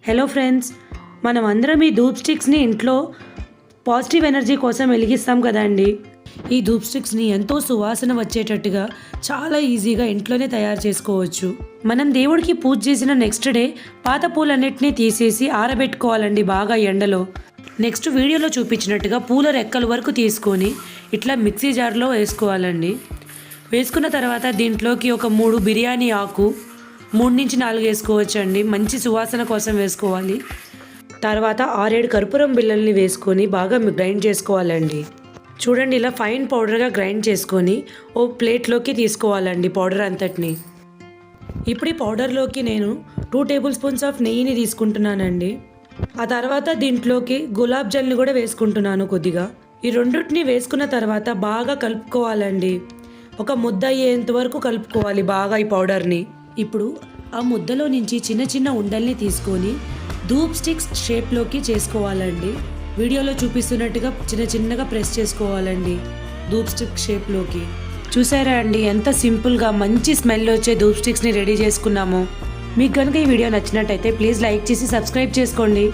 Hello friends, మనం అందరం ఈ ధూప్ స్టిక్స్ని ఇంట్లో పాజిటివ్ ఎనర్జీ కోసం వెలిగిస్తాం కదండి. ఈ ధూప్ స్టిక్స్ని ఎంతో సువాసన వచ్చేటట్టుగా చాలా ఈజీగా ఇంట్లోనే తయారు చేసుకోవచ్చు. మనం దేవుడికి పూజ చేసిన నెక్స్ట్ డే పాత పూలన్నిటినీ తీసేసి ఆరబెట్టుకోవాలండి బాగా ఎండలో. నెక్స్ట్ వీడియోలో చూపించినట్టుగా పూల రెక్కల వరకు తీసుకొని ఇట్లా మిక్సీ జార్లో వేసుకోవాలండి. వేసుకున్న తర్వాత దీంట్లోకి ఒక 3 బిర్యానీ ఆకు 3 నుంచి 4 వేసుకోవచ్చండి. మంచి సువాసన కోసం వేసుకోవాలి. తర్వాత 6-7 కర్పూరం బిళ్ళల్ని వేసుకొని బాగా గ్రైండ్ చేసుకోవాలండి. చూడండి, ఇలా ఫైన్ పౌడర్గా గ్రైండ్ చేసుకొని ఓ ప్లేట్లోకి తీసుకోవాలండి పౌడర్ అంతటిని. ఇప్పుడు ఈ పౌడర్లోకి నేను 2 టేబుల్ స్పూన్స్ ఆఫ్ నెయ్యిని తీసుకుంటున్నానండి. ఆ తర్వాత దీంట్లోకి గులాబ్ జల్ని కూడా వేసుకుంటున్నాను కొద్దిగా. ఈ రెండింటిని వేసుకున్న తర్వాత బాగా కలుపుకోవాలండి. ఒక ముద్ద అయ్యేంత వరకు కలుపుకోవాలి బాగా ఈ పౌడర్ని. ఇప్పుడు ఆ ముద్దలో నుంచి చిన్న చిన్న ఉండల్ని తీసుకొని ధూప్ స్టిక్స్ షేప్లోకి చేసుకోవాలండి. వీడియోలో చూపిస్తున్నట్టుగా చిన్న చిన్నగా ప్రెస్ చేసుకోవాలండి ధూప్ స్టిక్ షేప్లోకి. చూసారా అండి, ఎంత సింపుల్గా మంచి స్మెల్ వచ్చే ధూప్ స్టిక్స్ని రెడీ చేసుకున్నాము. మీకు కనుక ఈ వీడియో నచ్చినట్టయితే ప్లీజ్ లైక్ చేసి సబ్స్క్రైబ్ చేసుకోండి.